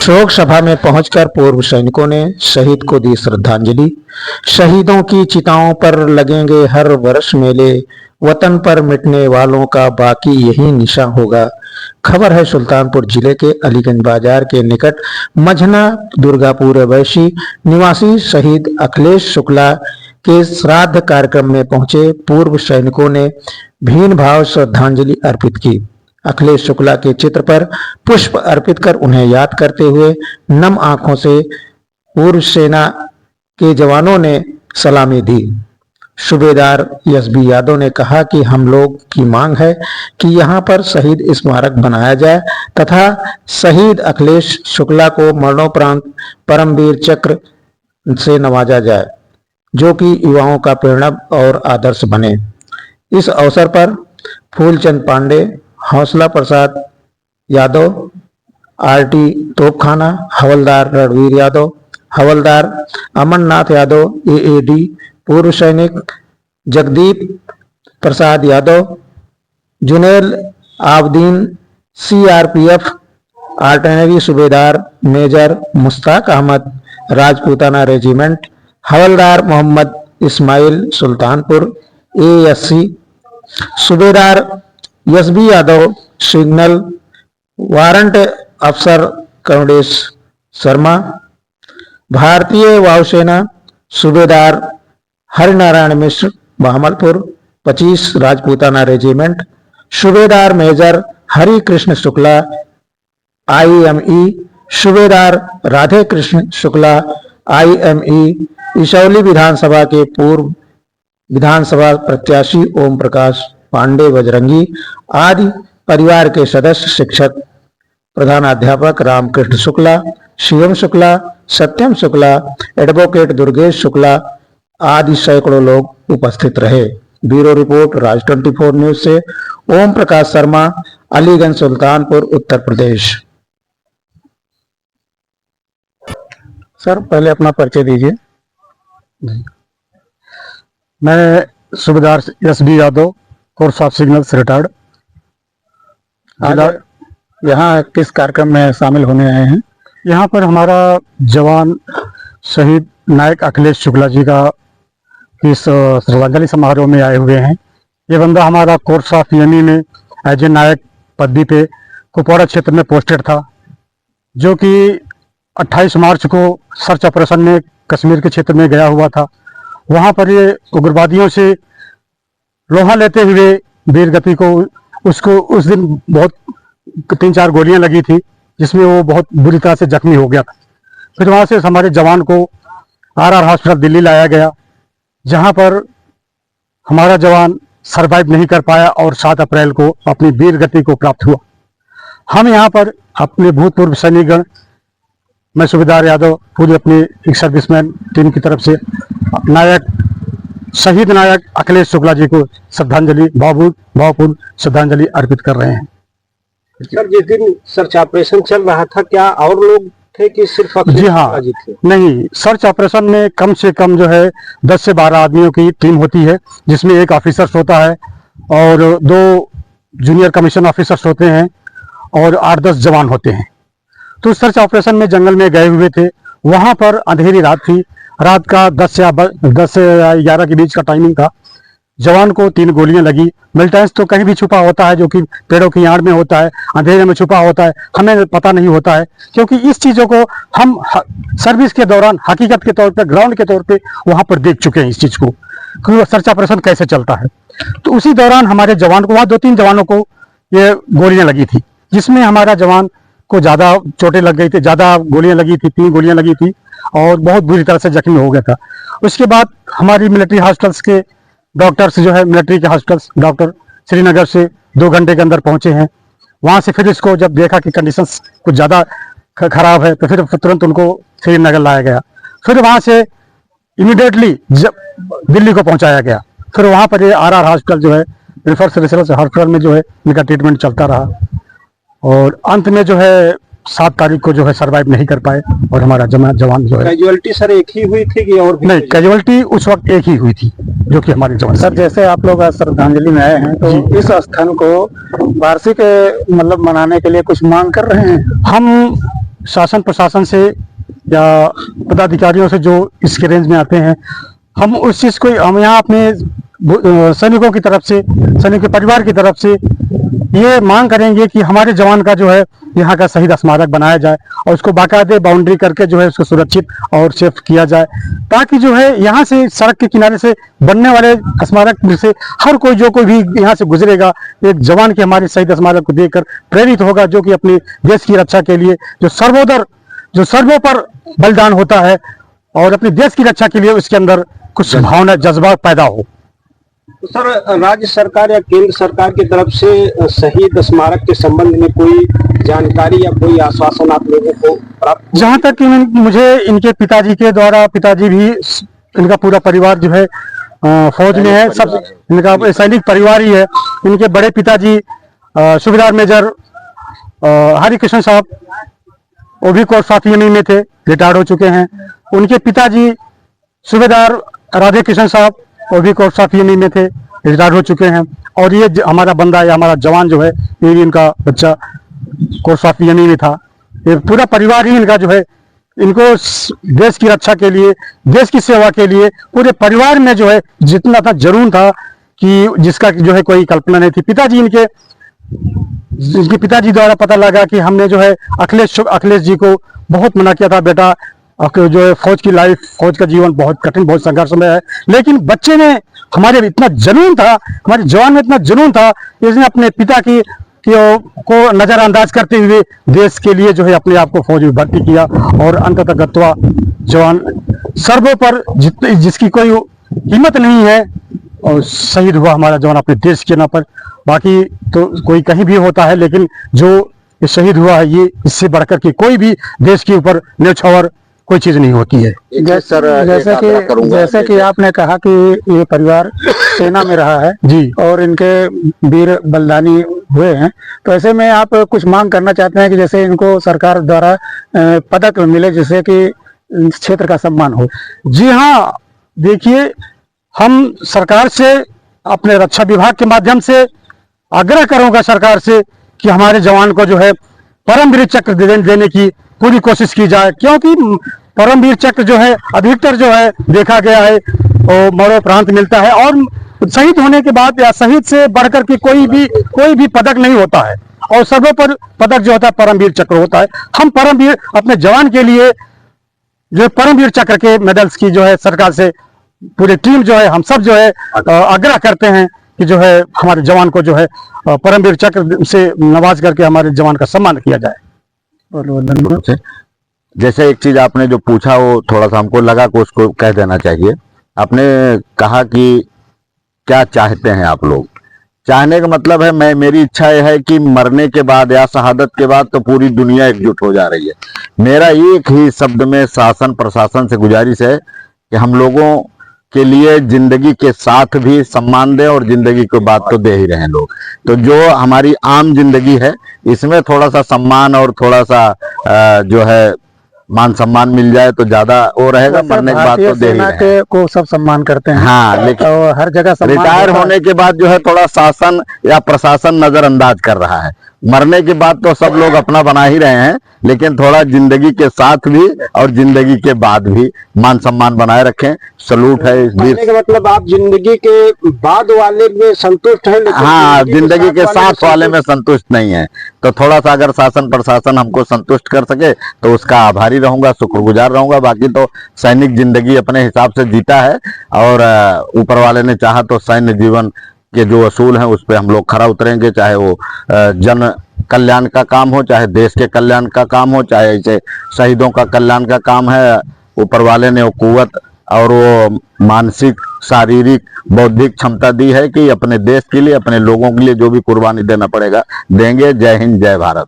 शोक सभा में पहुंचकर पूर्व सैनिकों ने शहीद को दी श्रद्धांजलि। शहीदों की चिताओं पर लगेंगे हर वर्ष मेले, वतन पर मिटने वालों का बाकी यही निशा होगा। खबर है सुल्तानपुर जिले के अलीगंज बाजार के निकट मझना दुर्गापुर वैशी निवासी शहीद अखिलेश शुक्ला के श्राद्ध कार्यक्रम में पहुंचे पूर्व सैनिकों ने भीन भाव श्रद्धांजलि अर्पित की। अखिलेश शुक्ला के चित्र पर पुष्प अर्पित कर उन्हें याद करते हुए नम आंखों से पूर्व सेना के जवानों ने सलामी दी। सूबेदार एसबी यादव ने कहा कि हम लोग की मांग है कि यहां पर शहीद स्मारक बनाया जाए तथा शहीद अखिलेश शुक्ला को मरणोपरांत परमवीर चक्र से नवाजा जाए, जो कि युवाओं का प्रेरणा और आदर्श बने। इस अवसर पर फूलचंद पांडे, हौसला प्रसाद यादव, आरटी तोपखाना, हवलदार रणवीर यादव, हवलदार अमरनाथ यादव एएडी, पूर्व सैनिक जगदीप प्रसाद यादव, जुनेल आबदीन सीआरपीएफ, आर्टिलरी सूबेदार मेजर मुश्ताक अहमद राजपूताना रेजिमेंट, हवलदार मोहम्मद इस्माइल सुल्तानपुर एएससी, सूबेदार एसबी यादव सिग्नल, वारंट अफसर कमलेश शर्मा, भारतीय वायुसेना सूबेदार हरिनारायण मिश्र बहामलपुर 25 राजपूताना रेजिमेंट, सूबेदार मेजर हरि कृष्ण शुक्ला आईएमई, सूबेदार राधे कृष्ण शुक्ला आईएमई, इसौली विधानसभा के पूर्व विधानसभा प्रत्याशी ओम प्रकाश पांडे बजरंगी आदि परिवार के सदस्य, शिक्षक, प्रधानाध्यापक रामकृष्ण शुक्ला, शिवम शुक्ला, सत्यम शुक्ला, एडवोकेट दुर्गेश शुक्ला आदि सैकड़ों लोग उपस्थित रहे। ब्यूरो रिपोर्ट राज 24 न्यूज से ओम प्रकाश शर्मा, अलीगंज सुल्तानपुर उत्तर प्रदेश। सर पहले अपना परिचय दीजिए। मैं सूबेदार SB Yadav, course of signals retired. यहाँ किस कार्यक्रम में शामिल होने आए हैं? यहाँ पर हमारा जवान शहीद नायक अखिलेश शुक्ला जी का इस श्रद्धांजलि समारोह में आए हुए हैं। ये बंदा हमारा कोर्स ऑफ ईएमई में एज ए नायक पदवी पे कुपवाड़ा क्षेत्र में पोस्टेड था, जो कि 28 मार्च को सर्च ऑपरेशन में कश्मीर के क्षेत्र में गया हुआ था। वहाँ पर ये उग्रवादियों से लोहा लेते हुए वीरगति को उसको उस दिन बहुत 3-4 गोलियां लगी थी, जिसमें वो बहुत बुरी तरह से जख्मी हो गया था। फिर वहाँ से हमारे जवान को आरआर हॉस्पिटल दिल्ली लाया गया, जहाँ पर हमारा जवान सरवाइव नहीं कर पाया और 7 अप्रैल को अपनी वीरगति को प्राप्त हुआ। हम यहाँ पर अपने भूतपूर्व सैनिकगण, मैं सूबेदार यादव, पूरी अपनी एक सर्विसमैन टीम की तरफ से नायक शहीद नायक अखिलेश शुक्ला जी को श्रद्धांजलि भावपूर्ण श्रद्धांजलि अर्पित कर रहे हैं। सर जिस दिन सर्च ऑपरेशन चल रहा था, क्या और लोग थे कि सिर्फ अखिलेश जी हाँ, थे? नहीं, सर्च ऑपरेशन में कम से कम जो है 10 से 12 आदमियों की टीम होती है, जिसमें एक ऑफिसर्स होता है और 2 जूनियर कमीशन ऑफिसर्स होते हैं और 8-10 जवान होते हैं। तो सर्च ऑपरेशन में जंगल में गए हुए थे। वहां पर अंधेरी रात थी, रात का 10 से 11 के बीच का टाइमिंग था। जवान को 3 गोलियां लगी। मिलिटेंस तो कहीं भी छुपा होता है, जो कि पेड़ों की आड़ में होता है, अंधेरे में छुपा होता है, हमें पता नहीं होता है, क्योंकि इस चीज़ों को हम सर्विस के दौरान हकीकत के तौर पे, ग्राउंड के तौर पे वहां पर देख चुके हैं इस चीज़ को कि सर्च ऑपरेशन कैसे चलता है। तो उसी दौरान हमारे जवान को, वहाँ 2-3 जवानों को ये गोलियां लगी थी, जिसमें हमारा जवान को ज़्यादा चोटें लग गई थी, ज़्यादा गोलियां लगी थी, 3 गोलियां लगी थी और बहुत बुरी तरह से जख्मी हो गया था। उसके बाद हमारी मिलिट्री हॉस्पिटल्स के डॉक्टर्स जो है, मिलिट्री के हॉस्पिटल्स डॉक्टर श्रीनगर से 2 घंटे के अंदर पहुंचे हैं। वहां से फिर इसको जब देखा कि कंडीशंस कुछ ज़्यादा खराब है, तो फिर तुरंत उनको श्रीनगर लाया गया। फिर वहां से इमीडिएटली दिल्ली को पहुंचाया गया। फिर वहां पर ये आरआर हॉस्पिटल जो है, रेफरल रिसर्च हॉस्पिटल में जो है इनका ट्रीटमेंट चलता रहा और अंत में जो है 7 तारीख को जो है सरवाइव नहीं कर पाए और हमारा जवान जो है। कैजुअलिटी सर एक ही हुई थी कि और भी? नहीं, कैजुअलिटी उस वक्त एक ही हुई थी, जो कि हमारे जवान। सर जैसे आप लोग आज श्रद्धांजलि में आए हैं, तो इस स्थान को वार्षिक मतलब मनाने के लिए कुछ मांग कर रहे हैं? हम शासन प्रशासन से या पदाधिकारियों से जो इसके रेंज में आते हैं, हम उस चीज़ को हम यहाँ अपने सैनिकों की तरफ से, सैनिक के परिवार की तरफ से ये मांग करेंगे कि हमारे जवान का जो है यहाँ का शहीद स्मारक बनाया जाए और उसको बाकायदे बाउंड्री करके जो है उसको सुरक्षित और सेफ किया जाए, ताकि जो है यहाँ से सड़क के किनारे से बनने वाले स्मारक से हर कोई जो कोई भी यहाँ से गुजरेगा एक जवान के हमारे शहीद स्मारक को देखकर प्रेरित होगा, जो कि अपने देश की रक्षा के लिए जो सर्वोपर बलिदान होता है और अपने देश की रक्षा के लिए उसके अंदर कुछ भावना जज्बा पैदा हो। तो सर, राज्य सरकार या केंद्र सरकार की तरफ से शहीद स्मारक के संबंध में कोई जानकारी या कोई आश्वासन आप लोगों को प्राप्त? जहाँ तक कि मुझे इनके पिताजी के द्वारा, पिताजी भी, इनका पूरा परिवार जो है फौज में है, सब इनका सैनिक परिवार ही है। इनके बड़े पिताजी सूबेदार मेजर हरिकृष्ण साहब, वो भी कोर्स ऑफ यूनियन में थे, रिटायर्ड हो चुके हैं। उनके पिताजी सूबेदार राधे कृष्ण साहब, वो भी कोर्स ऑफ यूनियन में थे, रिटायर्ड हो चुके हैं। और ये हमारा बंदा या हमारा जवान जो है, ये भी इनका बच्चा कोर्स ऑफ यूनियन में था। ये पूरा परिवार ही इनका जो है, इनको देश की रक्षा के लिए, देश की सेवा के लिए पूरे परिवार में जो है जितना था जुनून था कि जिसका जो है कोई कल्पना नहीं थी। इनके पिताजी द्वारा पता लगा कि हमने जो है अखिलेश जी को बहुत मना किया था, बेटा जो है फौज की लाइफ, फौज का जीवन बहुत कठिन, बहुत संघर्षमय है, लेकिन बच्चे में हमारे इतना जुनून था, हमारे जवान में इतना जुनून था, इसने अपने पिता को नजरअंदाज करते हुए देश के लिए जो है अपने आप को फौज में भर्ती किया और अंततः गत्वा जवान सर्वों पर जिसकी कोई कीमत नहीं है और शहीद हुआ हमारा जवान अपने देश के नाम पर। बाकी तो कोई कहीं भी होता है, लेकिन जो शहीद हुआ है ये इससे बढ़कर के कोई भी देश के ऊपर न्यौछावर कोई चीज नहीं होती है। जैसे कि आपने कहा कि ये परिवार सेना में रहा है जी, और इनके वीर बलिदानी हुए हैं, तो ऐसे में आप कुछ मांग करना चाहते हैं कि जैसे इनको सरकार द्वारा पदक मिले, जिससे कि क्षेत्र का सम्मान हो? जी हाँ, देखिए, हम सरकार से, अपने रक्षा विभाग के माध्यम से आग्रह करूंगा सरकार से कि हमारे जवान को जो है परमवीर चक्र देने की पूरी कोशिश की जाए, क्योंकि परमवीर चक्र जो है अधिकतर जो है देखा गया है वो मरणोपरांत मिलता है, और शहीद होने के बाद या शहीद से बढ़कर के कोई भी पदक नहीं होता है, और सर्वोपरि पदक जो होता है परमवीर चक्र होता है। हम परमवीर अपने जवान के लिए जो परमवीर चक्र के मेडल्स की जो है सरकार से पूरी टीम जो है, हम सब जो है आग्रह करते हैं कि जो है हमारे जवान को जो है परमवीर चक्र से नवाज करके हमारे जवान का सम्मान किया जाए। जैसे एक चीज आपने जो पूछा वो थोड़ा सा हमको लगा कि उसको कह देना चाहिए। आपने कहा कि क्या चाहते हैं आप लोग। चाहने का मतलब है, मेरी इच्छा यह है कि मरने के बाद या शहादत के बाद तो पूरी दुनिया एकजुट हो जा रही है। मेरा एक ही शब्द में शासन प्रशासन से गुजारिश है कि हम लोगों के लिए जिंदगी के साथ भी सम्मान दें और जिंदगी के बाद तो दे ही रहे लोग। तो जो हमारी आम जिंदगी है इसमें थोड़ा सा सम्मान और थोड़ा सा जो है मान सम्मान मिल जाए तो ज्यादा वो रहेगा। मरने के बाद तो दे ही रहे को सब सम्मान करते हैं, हाँ, लेकिन तो हर जगह रिटायर होने के बाद जो है थोड़ा शासन या प्रशासन नजरअंदाज कर रहा है। मरने के बाद तो सब लोग अपना बना ही रहे हैं, लेकिन थोड़ा जिंदगी के साथ भी और जिंदगी के बाद भी मान सम्मान बनाए रखें। सलूट है इस कहने का मतलब आप जिंदगी के बाद वाले में संतुष्ट हैं, लेकिन हाँ, जिंदगी के साथ वाले में संतुष्ट नहीं है। तो थोड़ा सा अगर शासन प्रशासन हमको संतुष्ट कर सके तो उसका आभारी रहूंगा, शुक्रगुजार रहूंगा। बाकी तो सैनिक जिंदगी अपने हिसाब से जीता है, और ऊपर वाले ने चाहा तो सैन्य जीवन के जो असूल हैं उस पर हम लोग खरा उतरेंगे, चाहे वो जन कल्याण का काम हो, चाहे देश के कल्याण का काम हो, चाहे ऐसे शहीदों का कल्याण का काम है। ऊपर वाले ने वो कुव्वत और वो मानसिक, शारीरिक, बौद्धिक क्षमता दी है कि अपने देश के लिए, अपने लोगों के लिए जो भी कुर्बानी देना पड़ेगा देंगे। जय हिंद, जय भारत।